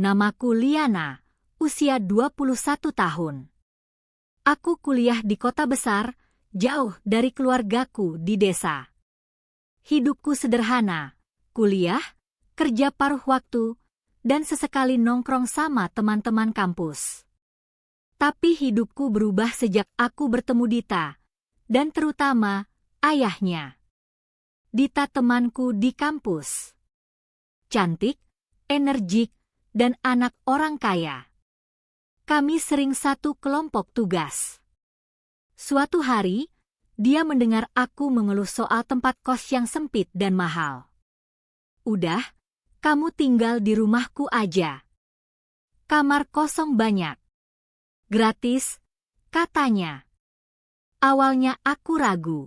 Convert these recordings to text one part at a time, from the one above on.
Namaku Liana, usia 21 tahun. Aku kuliah di kota besar, jauh dari keluargaku di desa. Hidupku sederhana, kuliah, kerja paruh waktu, dan sesekali nongkrong sama teman-teman kampus. Tapi hidupku berubah sejak aku bertemu Dita, dan terutama ayahnya. Dita temanku di kampus. Cantik, energik, dan anak orang kaya. Kami sering satu kelompok tugas. Suatu hari, dia mendengar aku mengeluh soal tempat kos yang sempit dan mahal. Udah, kamu tinggal di rumahku aja. Kamar kosong banyak. Gratis, katanya. Awalnya aku ragu.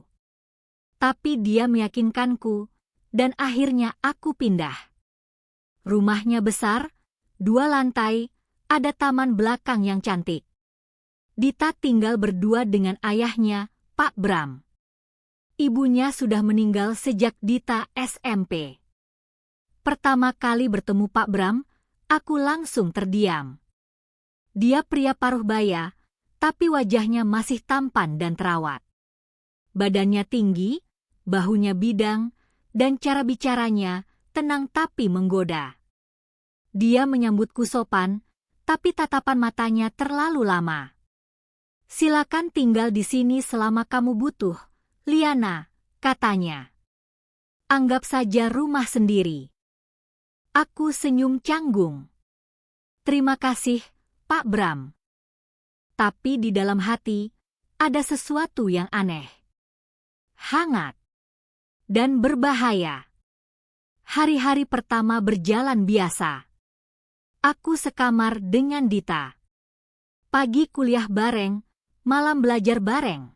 Tapi dia meyakinkanku, dan akhirnya aku pindah. Rumahnya besar, 2 lantai, ada taman belakang yang cantik. Dita tinggal berdua dengan ayahnya, Pak Bram. Ibunya sudah meninggal sejak Dita SMP. Pertama kali bertemu Pak Bram, aku langsung terdiam. Dia pria paruh baya, tapi wajahnya masih tampan dan terawat. Badannya tinggi, bahunya bidang, dan cara bicaranya tenang tapi menggoda. Dia menyambutku sopan, tapi tatapan matanya terlalu lama. Silakan tinggal di sini selama kamu butuh, Liana, katanya. Anggap saja rumah sendiri. Aku senyum canggung. Terima kasih, Pak Bram. Tapi di dalam hati, ada sesuatu yang aneh. Hangat. Dan berbahaya. Hari-hari pertama berjalan biasa. Aku sekamar dengan Dita. Pagi kuliah bareng, malam belajar bareng.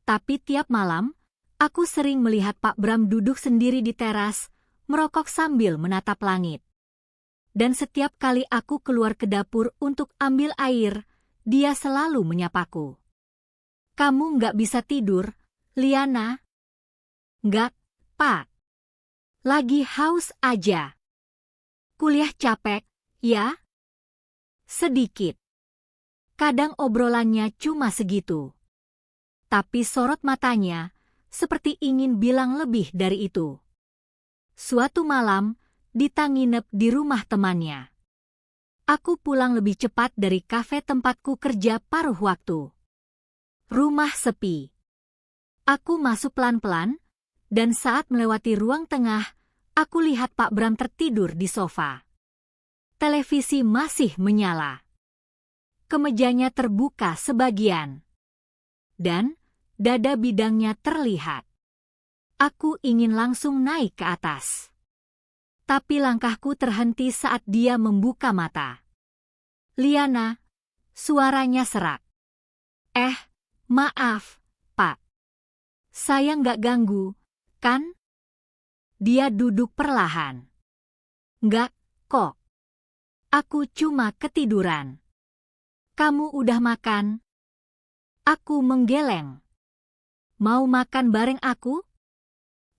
Tapi tiap malam, aku sering melihat Pak Bram duduk sendiri di teras, merokok sambil menatap langit. Dan setiap kali aku keluar ke dapur untuk ambil air, dia selalu menyapaku. Kamu nggak bisa tidur, Liana? Nggak, Pak. Lagi haus aja. Kuliah capek, ya? Sedikit. Kadang obrolannya cuma segitu. Tapi sorot matanya, seperti ingin bilang lebih dari itu. Suatu malam, Dita nginep di rumah temannya. Aku pulang lebih cepat dari kafe tempatku kerja paruh waktu. Rumah sepi. Aku masuk pelan-pelan, dan saat melewati ruang tengah, aku lihat Pak Bram tertidur di sofa. Televisi masih menyala. Kemejanya terbuka sebagian. Dan dada bidangnya terlihat. Aku ingin langsung naik ke atas. Tapi langkahku terhenti saat dia membuka mata. Liana, suaranya serak. Maaf, Pak. Saya nggak ganggu, kan? Dia duduk perlahan. Nggak, kok. Aku cuma ketiduran. Kamu udah makan? Aku menggeleng. Mau makan bareng aku?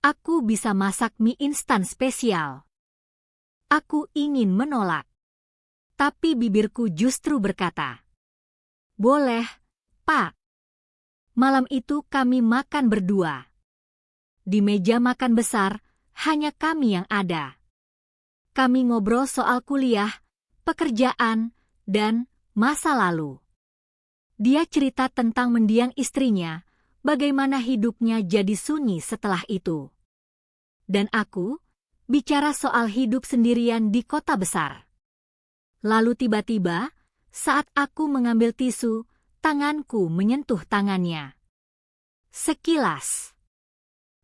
Aku bisa masak mie instan spesial. Aku ingin menolak. Tapi bibirku justru berkata, boleh, Pak. Malam itu kami makan berdua. Di meja makan besar, hanya kami yang ada. Kami ngobrol soal kuliah, pekerjaan, dan masa lalu. Dia cerita tentang mendiang istrinya, bagaimana hidupnya jadi sunyi setelah itu. Dan aku bicara soal hidup sendirian di kota besar. Lalu tiba-tiba, saat aku mengambil tisu, tanganku menyentuh tangannya. Sekilas.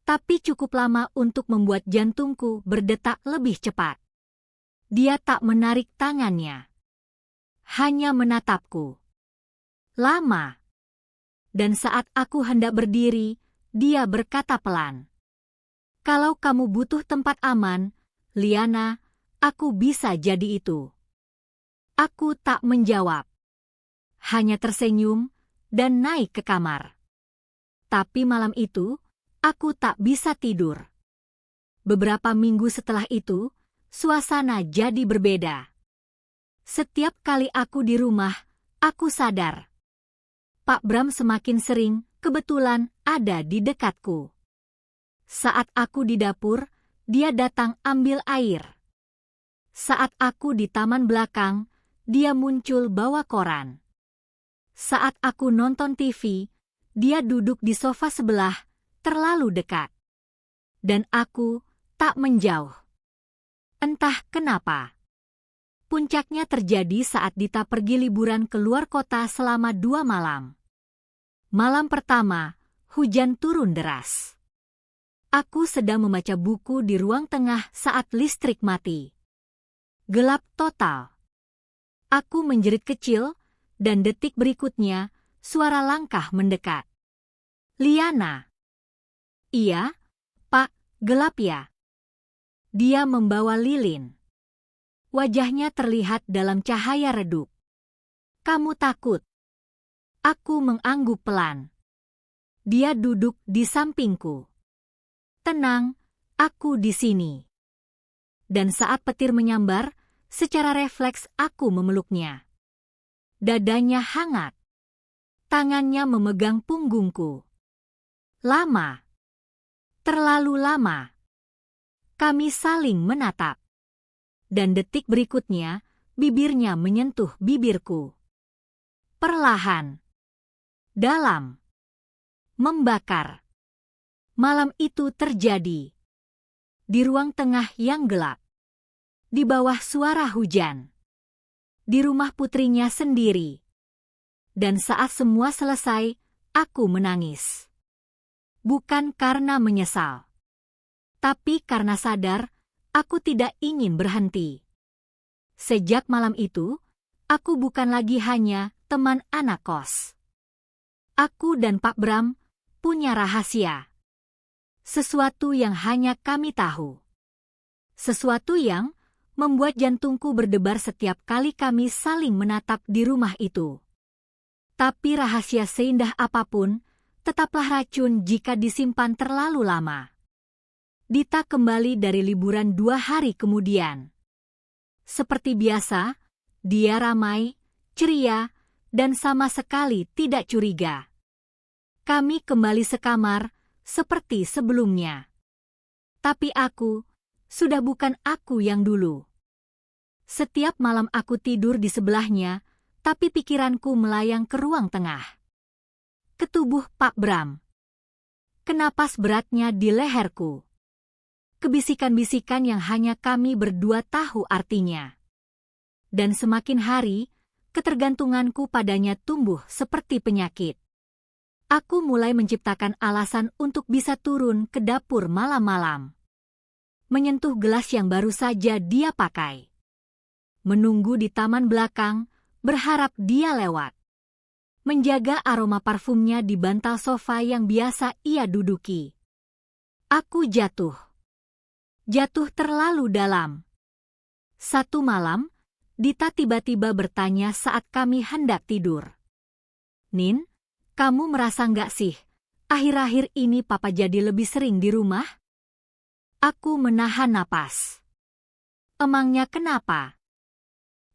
Tapi cukup lama untuk membuat jantungku berdetak lebih cepat. Dia tak menarik tangannya. Hanya menatapku. Lama. Dan saat aku hendak berdiri, dia berkata pelan. Kalau kamu butuh tempat aman, Liana, aku bisa jadi itu. Aku tak menjawab. Hanya tersenyum dan naik ke kamar. Tapi malam itu, aku tak bisa tidur. Beberapa minggu setelah itu, suasana jadi berbeda. Setiap kali aku di rumah, aku sadar. Pak Bram semakin sering, kebetulan, ada di dekatku. Saat aku di dapur, dia datang ambil air. Saat aku di taman belakang, dia muncul bawa koran. Saat aku nonton TV, dia duduk di sofa sebelah, terlalu dekat. Dan aku tak menjauh. Entah kenapa. Puncaknya terjadi saat Dita pergi liburan ke luar kota selama 2 malam. Malam pertama, hujan turun deras. Aku sedang membaca buku di ruang tengah saat listrik mati. Gelap total. Aku menjerit kecil, dan detik berikutnya, suara langkah mendekat. Liana. Iya, Pak, gelap ya. Dia membawa lilin. Wajahnya terlihat dalam cahaya redup. Kamu takut? Aku mengangguk pelan. Dia duduk di sampingku. Tenang, aku di sini. Dan saat petir menyambar, secara refleks aku memeluknya. Dadanya hangat. Tangannya memegang punggungku. Lama. Terlalu lama. Kami saling menatap. Dan detik berikutnya, bibirnya menyentuh bibirku. Perlahan. Dalam. Membakar. Malam itu terjadi. Di ruang tengah yang gelap. Di bawah suara hujan. Di rumah putrinya sendiri. Dan saat semua selesai, aku menangis. Bukan karena menyesal. Tapi karena sadar, aku tidak ingin berhenti. Sejak malam itu, aku bukan lagi hanya teman anak kos. Aku dan Pak Bram punya rahasia. Sesuatu yang hanya kami tahu. Sesuatu yang membuat jantungku berdebar setiap kali kami saling menatap di rumah itu. Tapi rahasia seindah apapun, tetaplah racun jika disimpan terlalu lama. Dita kembali dari liburan 2 hari kemudian. Seperti biasa, dia ramai, ceria, dan sama sekali tidak curiga. Kami kembali sekamar, seperti sebelumnya. Tapi aku, sudah bukan aku yang dulu. Setiap malam aku tidur di sebelahnya, tapi pikiranku melayang ke ruang tengah. Ke tubuh Pak Bram. Ke napas beratnya di leherku. Kebisikan-bisikan yang hanya kami berdua tahu artinya. Dan semakin hari, ketergantunganku padanya tumbuh seperti penyakit. Aku mulai menciptakan alasan untuk bisa turun ke dapur malam-malam. Menyentuh gelas yang baru saja dia pakai. Menunggu di taman belakang, berharap dia lewat. Menjaga aroma parfumnya di bantal sofa yang biasa ia duduki. Aku jatuh. Jatuh terlalu dalam. Satu malam, Dita tiba-tiba bertanya saat kami hendak tidur. Nin, kamu merasa nggak sih, akhir-akhir ini Papa jadi lebih sering di rumah? Aku menahan napas. Emangnya kenapa?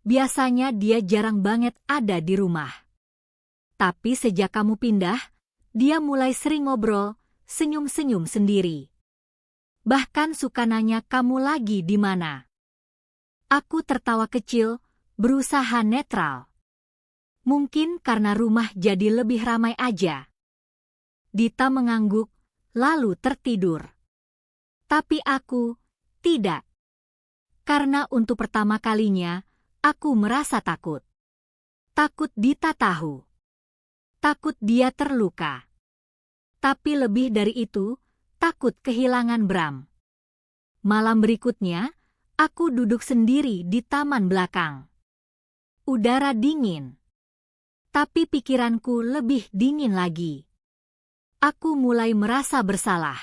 Biasanya dia jarang banget ada di rumah. Tapi sejak kamu pindah, dia mulai sering ngobrol, senyum-senyum sendiri. Bahkan suka nanya kamu lagi di mana. Aku tertawa kecil, berusaha netral. Mungkin karena rumah jadi lebih ramai aja. Dita mengangguk, lalu tertidur. Tapi aku, tidak. Karena untuk pertama kalinya, aku merasa takut. Takut Dita tahu. Takut dia terluka. Tapi lebih dari itu, takut kehilangan Bram. Malam berikutnya, aku duduk sendiri di taman belakang. Udara dingin. Tapi pikiranku lebih dingin lagi. Aku mulai merasa bersalah.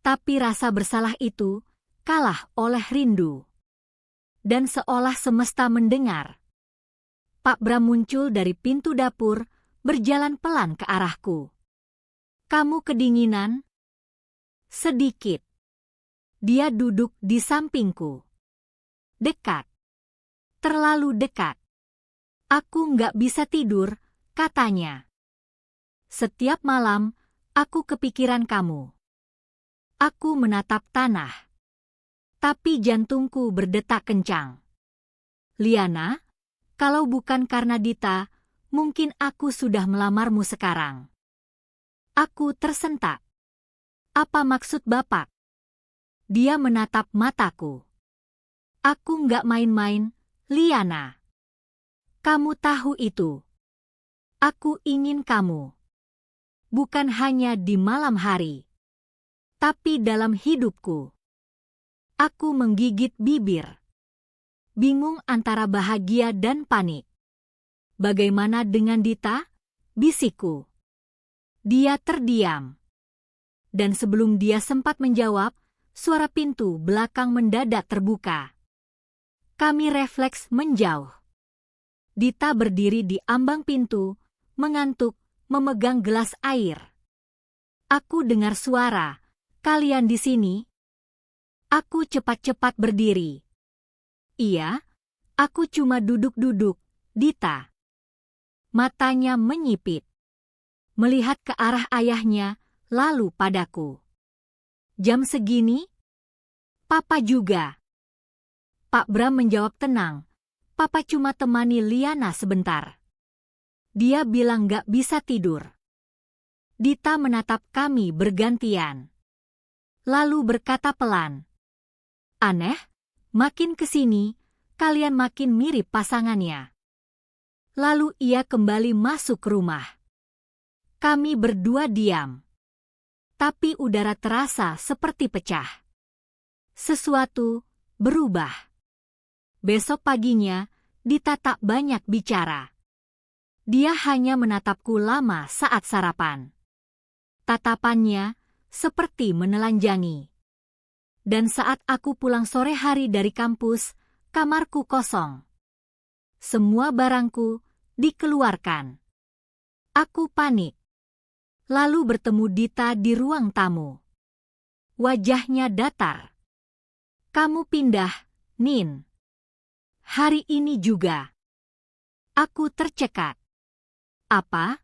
Tapi rasa bersalah itu kalah oleh rindu. Dan seolah semesta mendengar. Pak Bram muncul dari pintu dapur, berjalan pelan ke arahku. Kamu kedinginan? Sedikit. Dia duduk di sampingku. Dekat. Terlalu dekat. Aku nggak bisa tidur, katanya. Setiap malam, aku kepikiran kamu. Aku menatap tanah. Tapi jantungku berdetak kencang. Liana, kalau bukan karena Dita, mungkin aku sudah melamarmu sekarang. Aku tersentak. Apa maksud Bapak? Dia menatap mataku. Aku nggak main-main, Liana. Kamu tahu itu. Aku ingin kamu. Bukan hanya di malam hari. Tapi dalam hidupku. Aku menggigit bibir. Bingung antara bahagia dan panik. Bagaimana dengan Dita? Bisikku. Dia terdiam. Dan sebelum dia sempat menjawab, suara pintu belakang mendadak terbuka. Kami refleks menjauh. Dita berdiri di ambang pintu, mengantuk, memegang gelas air. Aku dengar suara, "Kalian di sini?" Aku cepat-cepat berdiri. Iya, aku cuma duduk-duduk, Dita. Matanya menyipit. Melihat ke arah ayahnya, lalu padaku. Jam segini? Papa juga. Pak Bram menjawab tenang. Papa cuma temani Liana sebentar. Dia bilang gak bisa tidur. Dita menatap kami bergantian. Lalu berkata pelan. Aneh, makin kesini, kalian makin mirip pasangannya. Lalu ia kembali masuk rumah. Kami berdua diam. Tapi udara terasa seperti pecah. Sesuatu berubah. Besok paginya, Dita tak banyak bicara. Dia hanya menatapku lama saat sarapan. Tatapannya seperti menelanjangi. Dan saat aku pulang sore hari dari kampus, kamarku kosong. Semua barangku dikeluarkan. Aku panik. Lalu bertemu Dita di ruang tamu. Wajahnya datar. Kamu pindah, Nin. Hari ini juga. Aku tercekat. Apa?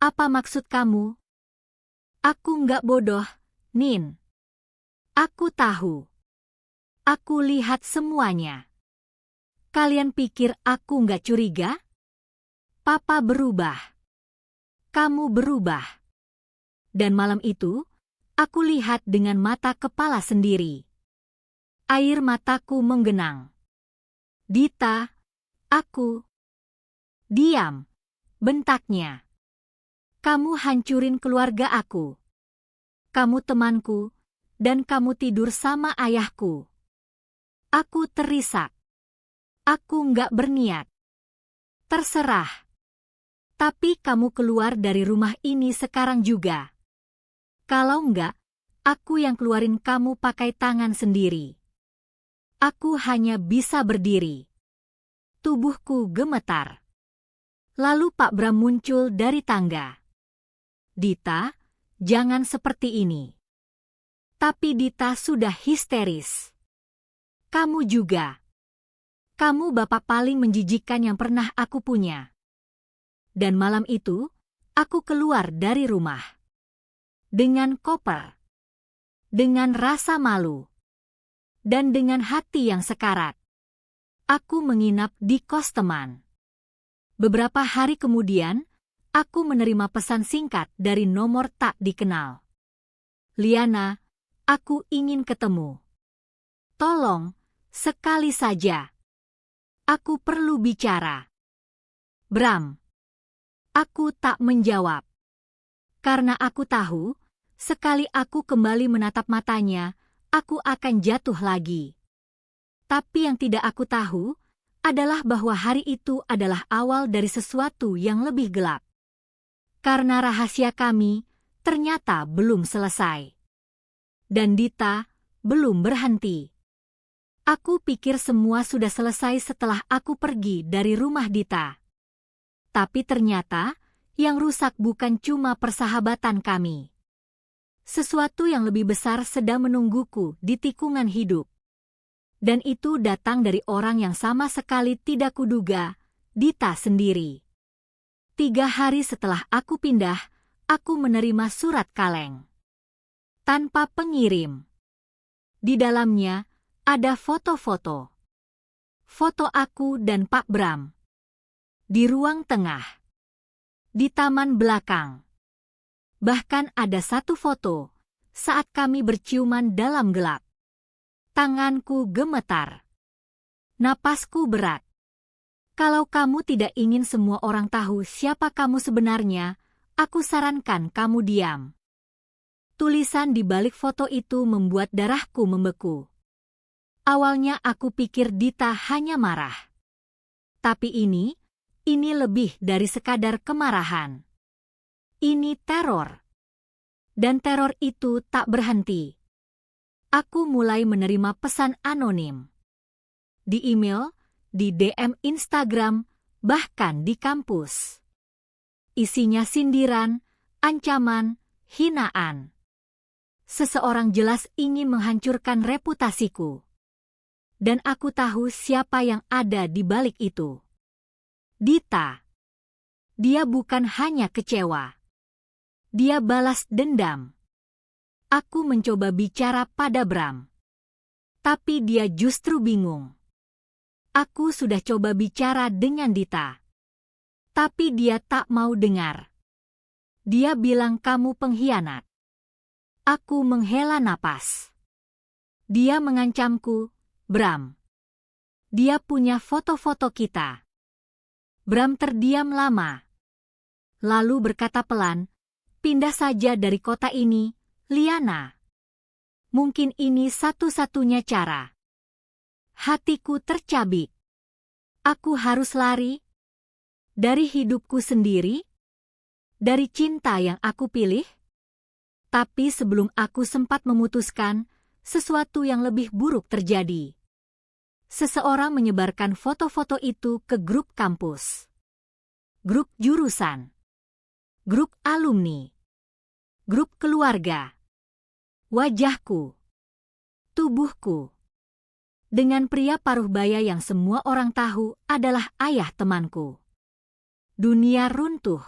Apa maksud kamu? Aku nggak bodoh, Nin. Aku tahu. Aku lihat semuanya. Kalian pikir aku nggak curiga? Papa berubah. Kamu berubah. Dan malam itu, aku lihat dengan mata kepala sendiri. Air mataku menggenang. Dita, aku. Diam, bentaknya. Kamu hancurin keluarga aku. Kamu temanku, dan kamu tidur sama ayahku. Aku terisak. Aku nggak berniat. Terserah. Tapi kamu keluar dari rumah ini sekarang juga. Kalau nggak, aku yang keluarin kamu pakai tangan sendiri. Aku hanya bisa berdiri. Tubuhku gemetar. Lalu Pak Bram muncul dari tangga. Dita, jangan seperti ini. Tapi Dita sudah histeris. Kamu juga. Kamu bapak paling menjijikkan yang pernah aku punya. Dan malam itu, aku keluar dari rumah. Dengan koper. Dengan rasa malu. Dan dengan hati yang sekarat. Aku menginap di kos teman. Beberapa hari kemudian, aku menerima pesan singkat dari nomor tak dikenal. Liana, aku ingin ketemu. Tolong, sekali saja. Aku perlu bicara. Bram. Aku tak menjawab. Karena aku tahu, sekali aku kembali menatap matanya, aku akan jatuh lagi. Tapi yang tidak aku tahu adalah bahwa hari itu adalah awal dari sesuatu yang lebih gelap. Karena rahasia kami ternyata belum selesai. Dan Dita belum berhenti. Aku pikir semua sudah selesai setelah aku pergi dari rumah Dita. Tapi ternyata yang rusak bukan cuma persahabatan kami. Sesuatu yang lebih besar sedang menungguku di tikungan hidup. Dan itu datang dari orang yang sama sekali tidak kuduga, Dita sendiri. 3 hari setelah aku pindah, aku menerima surat kaleng. Tanpa pengirim. Di dalamnya, ada foto-foto. Foto aku dan Pak Bram. Di ruang tengah. Di taman belakang. Bahkan ada satu foto, saat kami berciuman dalam gelap. Tanganku gemetar. Napasku berat. Kalau kamu tidak ingin semua orang tahu siapa kamu sebenarnya, aku sarankan kamu diam. Tulisan di balik foto itu membuat darahku membeku. Awalnya aku pikir Dita hanya marah. Tapi ini lebih dari sekadar kemarahan. Ini teror. Dan teror itu tak berhenti. Aku mulai menerima pesan anonim. Di email, di DM Instagram, bahkan di kampus. Isinya sindiran, ancaman, hinaan. Seseorang jelas ingin menghancurkan reputasiku. Dan aku tahu siapa yang ada di balik itu. Dita. Dia bukan hanya kecewa. Dia balas dendam. Aku mencoba bicara pada Bram. Tapi dia justru bingung. Aku sudah coba bicara dengan Dita. Tapi dia tak mau dengar. Dia bilang kamu pengkhianat. Aku menghela napas. Dia mengancamku, Bram. Dia punya foto-foto kita. Bram terdiam lama. Lalu berkata pelan, pindah saja dari kota ini, Liana. Mungkin ini satu-satunya cara. Hatiku tercabik. Aku harus lari? Dari hidupku sendiri? Dari cinta yang aku pilih? Tapi sebelum aku sempat memutuskan, sesuatu yang lebih buruk terjadi. Seseorang menyebarkan foto-foto itu ke grup kampus. Grup jurusan. Grup alumni. Grup keluarga. Wajahku. Tubuhku. Dengan pria paruh baya yang semua orang tahu adalah ayah temanku. Dunia runtuh.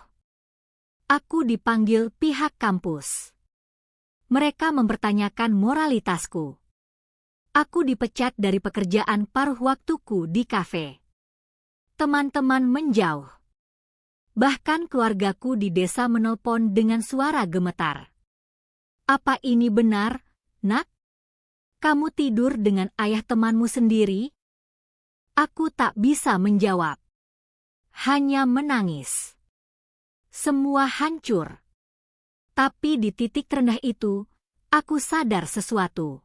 Aku dipanggil pihak kampus. Mereka mempertanyakan moralitasku. Aku dipecat dari pekerjaan paruh waktuku di kafe. Teman-teman menjauh. Bahkan keluargaku di desa menelpon dengan suara gemetar. Apa ini benar, Nak? Kamu tidur dengan ayah temanmu sendiri? Aku tak bisa menjawab. Hanya menangis. Semua hancur. Tapi di titik terendah itu, aku sadar sesuatu.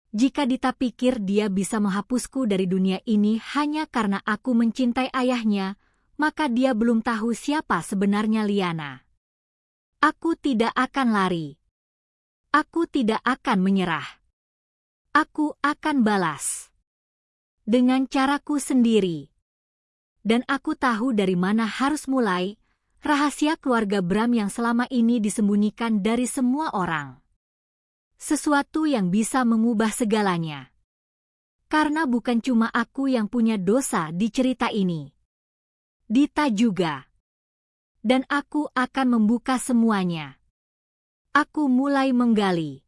Jika Dita pikir dia bisa menghapusku dari dunia ini hanya karena aku mencintai ayahnya, maka dia belum tahu siapa sebenarnya Liana. Aku tidak akan lari. Aku tidak akan menyerah. Aku akan balas. Dengan caraku sendiri. Dan aku tahu dari mana harus mulai, rahasia keluarga Bram yang selama ini disembunyikan dari semua orang. Sesuatu yang bisa mengubah segalanya. Karena bukan cuma aku yang punya dosa di cerita ini. Dita juga. Dan aku akan membuka semuanya. Aku mulai menggali.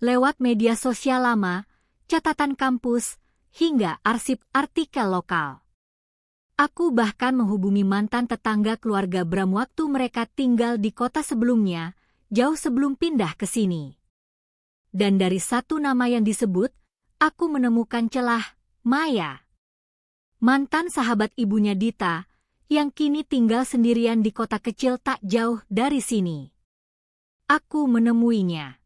Lewat media sosial lama, catatan kampus, hingga arsip artikel lokal. Aku bahkan menghubungi mantan tetangga keluarga Bram waktu mereka tinggal di kota sebelumnya, jauh sebelum pindah ke sini. Dan dari satu nama yang disebut, aku menemukan celah, Maya. Mantan sahabat ibunya Dita, yang kini tinggal sendirian di kota kecil tak jauh dari sini. Aku menemuinya.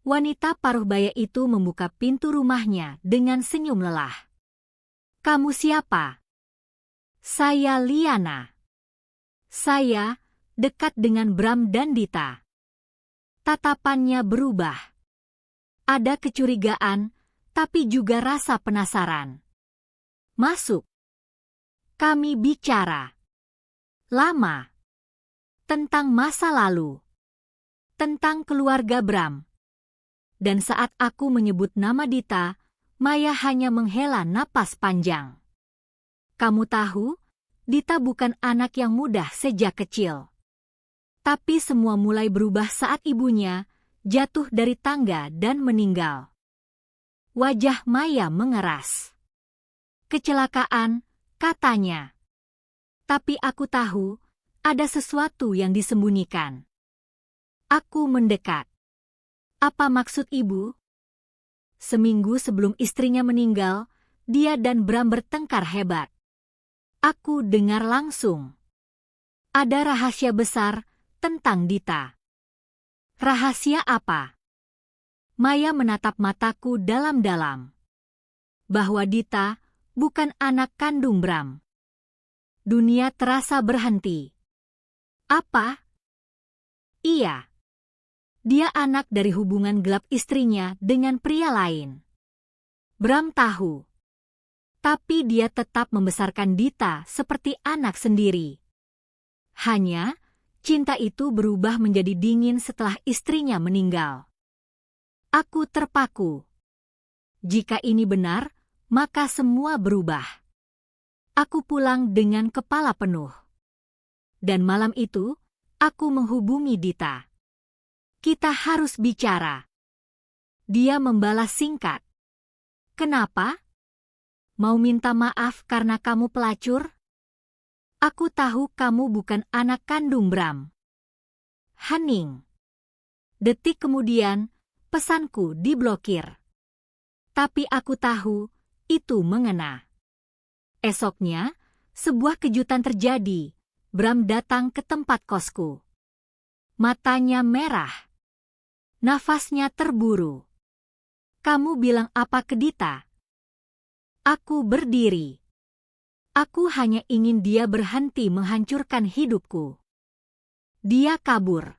Wanita paruh baya itu membuka pintu rumahnya dengan senyum lelah. Kamu siapa? Saya Liana. Saya dekat dengan Bram dan Dita. Tatapannya berubah. Ada kecurigaan, tapi juga rasa penasaran. Masuk. Kami bicara. Lama. Tentang masa lalu. Tentang keluarga Bram. Dan saat aku menyebut nama Dita, Maya hanya menghela napas panjang. Kamu tahu, Dita bukan anak yang mudah sejak kecil. Tapi semua mulai berubah saat ibunya jatuh dari tangga dan meninggal. Wajah Maya mengeras. Kecelakaan, katanya. Tapi aku tahu, ada sesuatu yang disembunyikan. Aku mendekat. Apa maksud ibu? Seminggu sebelum istrinya meninggal, dia dan Bram bertengkar hebat. Aku dengar langsung. Ada rahasia besar tentang Dita. Rahasia apa? Maya menatap mataku dalam-dalam. Bahwa Dita bukan anak kandung Bram. Dunia terasa berhenti. Apa? Iya. Dia anak dari hubungan gelap istrinya dengan pria lain. Bram tahu. Tapi dia tetap membesarkan Dita seperti anak sendiri. Hanya, cinta itu berubah menjadi dingin setelah istrinya meninggal. Aku terpaku. Jika ini benar, maka semua berubah. Aku pulang dengan kepala penuh. Dan malam itu, aku menghubungi Dita. Kita harus bicara. Dia membalas singkat. Kenapa? Mau minta maaf karena kamu pelacur? Aku tahu kamu bukan anak kandung Bram. Hening. Detik kemudian, pesanku diblokir. Tapi aku tahu, itu mengena. Esoknya, sebuah kejutan terjadi. Bram datang ke tempat kosku. Matanya merah. Nafasnya terburu. Kamu bilang apa ke Dita? Aku berdiri. Aku hanya ingin dia berhenti menghancurkan hidupku. Dia kabur.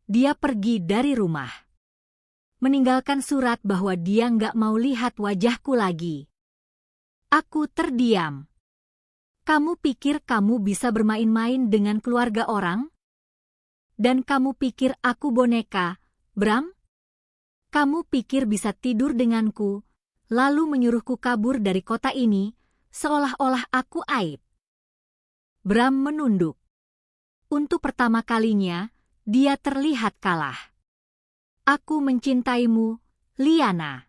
Dia pergi dari rumah. Meninggalkan surat bahwa dia nggak mau lihat wajahku lagi. Aku terdiam. Kamu pikir kamu bisa bermain-main dengan keluarga orang? Dan kamu pikir aku boneka, Bram? Kamu pikir bisa tidur denganku, lalu menyuruhku kabur dari kota ini, seolah-olah aku aib. Bram menunduk. Untuk pertama kalinya, dia terlihat kalah. Aku mencintaimu, Liana.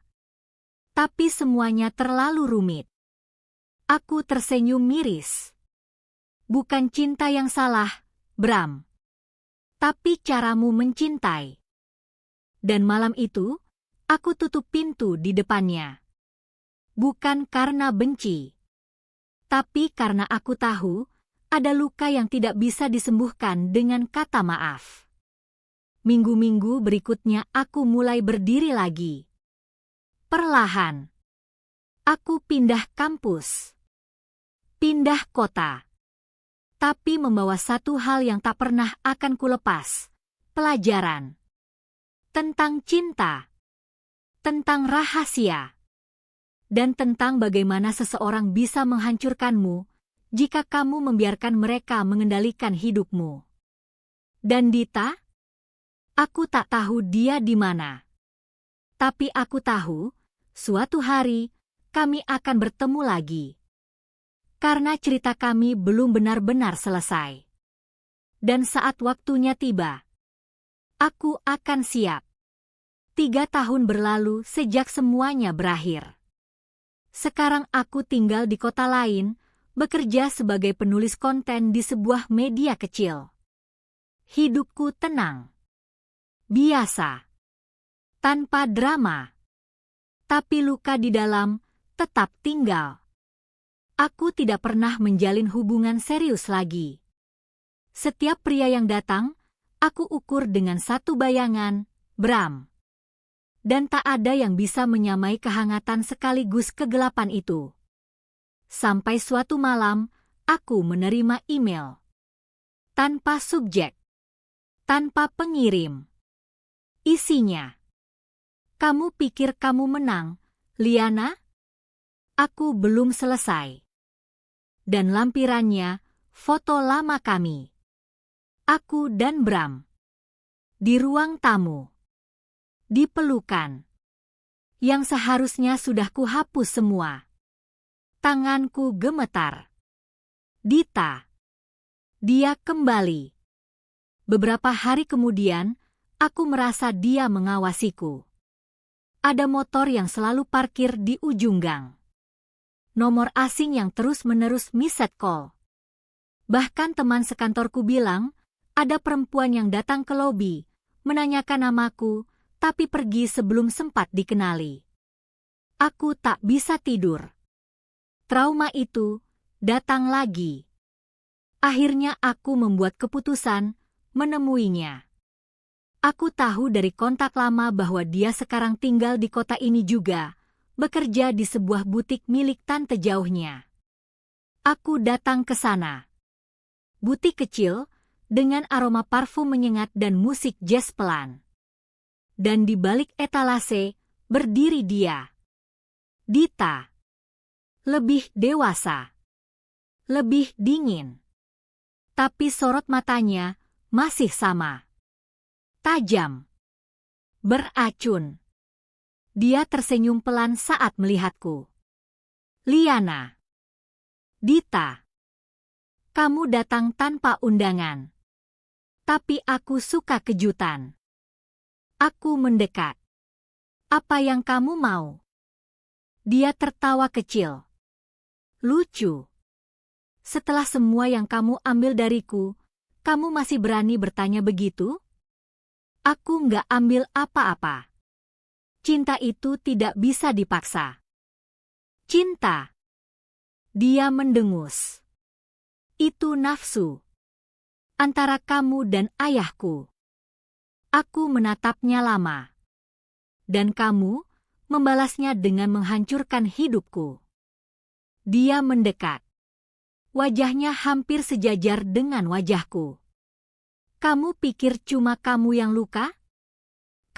Tapi semuanya terlalu rumit. Aku tersenyum miris. Bukan cinta yang salah, Bram. Tapi caramu mencintai. Dan malam itu, aku tutup pintu di depannya. Bukan karena benci. Tapi karena aku tahu, ada luka yang tidak bisa disembuhkan dengan kata maaf. Minggu-minggu berikutnya aku mulai berdiri lagi. Perlahan. Aku pindah kampus. Pindah kota. Tapi membawa satu hal yang tak pernah akan kulepas. Pelajaran. Tentang cinta. Tentang rahasia. Dan tentang bagaimana seseorang bisa menghancurkanmu jika kamu membiarkan mereka mengendalikan hidupmu. Dan Dita? Aku tak tahu dia di mana. Tapi aku tahu, suatu hari, kami akan bertemu lagi. Karena cerita kami belum benar-benar selesai. Dan saat waktunya tiba, aku akan siap. 3 tahun berlalu sejak semuanya berakhir. Sekarang aku tinggal di kota lain, bekerja sebagai penulis konten di sebuah media kecil. Hidupku tenang. Biasa. Tanpa drama. Tapi luka di dalam tetap tinggal. Aku tidak pernah menjalin hubungan serius lagi. Setiap pria yang datang, aku ukur dengan satu bayangan, Bram. Dan tak ada yang bisa menyamai kehangatan sekaligus kegelapan itu. Sampai suatu malam, aku menerima email. Tanpa subjek. Tanpa pengirim. Isinya. Kamu pikir kamu menang, Liana? Aku belum selesai. Dan lampirannya, foto lama kami. Aku dan Bram. Di ruang tamu. Dipelukan. yang seharusnya sudah kuhapus semua. Tanganku gemetar. Dita. Dia kembali. Beberapa hari kemudian, aku merasa dia mengawasiku. Ada motor yang selalu parkir di ujung gang. Nomor asing yang terus-menerus miset call. Bahkan teman sekantorku bilang, ada perempuan yang datang ke lobi, menanyakan namaku, tapi pergi sebelum sempat dikenali. Aku tak bisa tidur. Trauma itu datang lagi. Akhirnya aku membuat keputusan menemuinya. Aku tahu dari kontak lama bahwa dia sekarang tinggal di kota ini juga, bekerja di sebuah butik milik tante jauhnya. Aku datang ke sana. Butik kecil, dengan aroma parfum menyengat dan musik jazz pelan. Dan di balik etalase, berdiri dia. Dita. Lebih dewasa. Lebih dingin. Tapi sorot matanya masih sama. Tajam. Beracun. Dia tersenyum pelan saat melihatku. Liana. Dita. Kamu datang tanpa undangan. Tapi aku suka kejutan. Aku mendekat. Apa yang kamu mau? Dia tertawa kecil. Lucu. Setelah semua yang kamu ambil dariku, kamu masih berani bertanya begitu? Aku nggak ambil apa-apa. Cinta itu tidak bisa dipaksa. Cinta. Dia mendengus. Itu nafsu. Antara kamu dan ayahku. Aku menatapnya lama. Dan kamu membalasnya dengan menghancurkan hidupku. Dia mendekat. Wajahnya hampir sejajar dengan wajahku. Kamu pikir cuma kamu yang luka?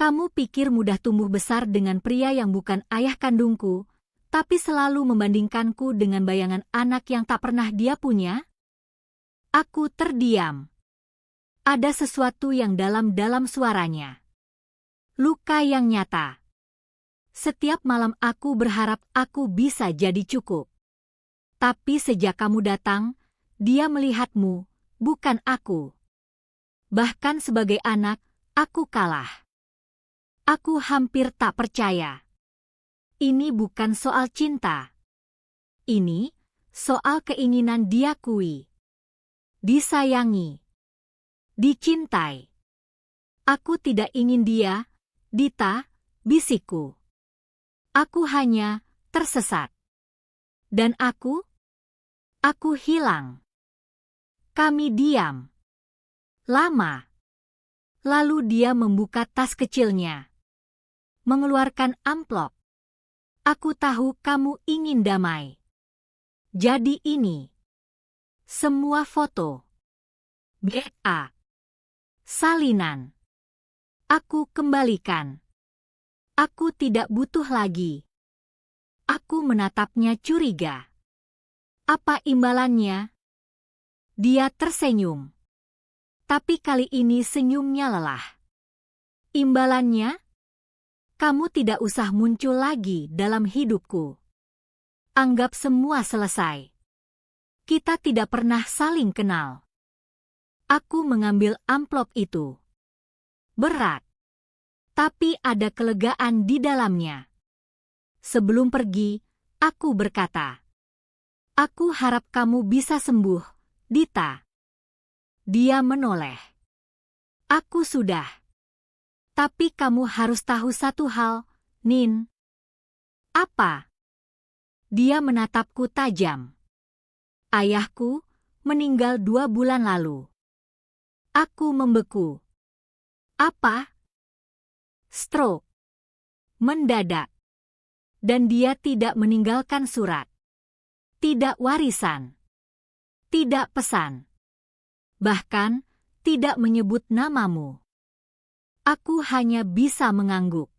Kamu pikir mudah tumbuh besar dengan pria yang bukan ayah kandungku, tapi selalu membandingkanku dengan bayangan anak yang tak pernah dia punya? Aku terdiam. Ada sesuatu yang dalam-dalam suaranya. Luka yang nyata. Setiap malam aku berharap aku bisa jadi cukup. Tapi sejak kamu datang, dia melihatmu, bukan aku. Bahkan sebagai anak, aku kalah. Aku hampir tak percaya. Ini bukan soal cinta. Ini soal keinginan diakui. Disayangi. Dicintai. Aku tidak ingin dia, Dita, bisikku. Aku hanya tersesat. Dan aku hilang. Kami diam. Lama. Lalu dia membuka tas kecilnya. Mengeluarkan amplop. Aku tahu kamu ingin damai. Jadi ini. Semua foto. BA. Salinan. Aku kembalikan. Aku tidak butuh lagi. Aku menatapnya curiga. Apa imbalannya? Dia tersenyum. Tapi kali ini senyumnya lelah. Imbalannya? Kamu tidak usah muncul lagi dalam hidupku. Anggap semua selesai. Kita tidak pernah saling kenal. Aku mengambil amplop itu. Berat. Tapi ada kelegaan di dalamnya. Sebelum pergi, aku berkata, aku harap kamu bisa sembuh, Dita. Dia menoleh. Aku sudah. Tapi kamu harus tahu satu hal, Nin. Apa? Dia menatapku tajam. Ayahku meninggal 2 bulan lalu. Aku membeku. Apa? Stroke. Mendadak. Dan dia tidak meninggalkan surat. Tidak warisan. Tidak pesan. Bahkan, tidak menyebut namamu. Aku hanya bisa mengangguk.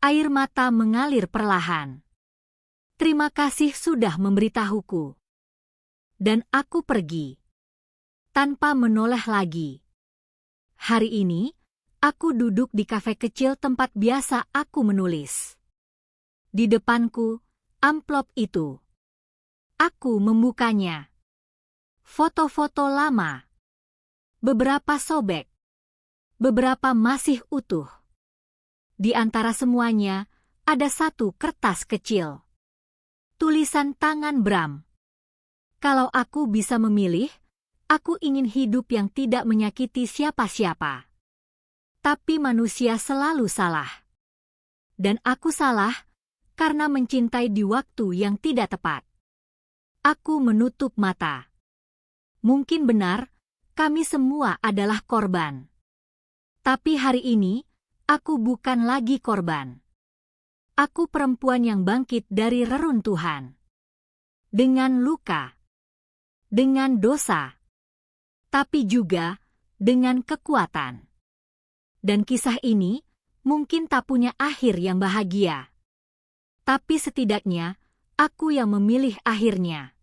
Air mata mengalir perlahan. Terima kasih sudah memberitahuku. Dan aku pergi. Tanpa menoleh lagi. Hari ini, aku duduk di kafe kecil tempat biasa aku menulis. Di depanku, amplop itu. Aku membukanya. Foto-foto lama. Beberapa sobek. Beberapa masih utuh. Di antara semuanya, ada satu kertas kecil. Tulisan tangan Bram. Kalau aku bisa memilih, aku ingin hidup yang tidak menyakiti siapa-siapa. Tapi manusia selalu salah. Dan aku salah karena mencintai di waktu yang tidak tepat. Aku menutup mata. Mungkin benar, kami semua adalah korban. Tapi hari ini, aku bukan lagi korban. Aku perempuan yang bangkit dari reruntuhan. Dengan luka. Dengan dosa. Tapi juga dengan kekuatan. Dan kisah ini mungkin tak punya akhir yang bahagia. Tapi setidaknya, aku yang memilih akhirnya.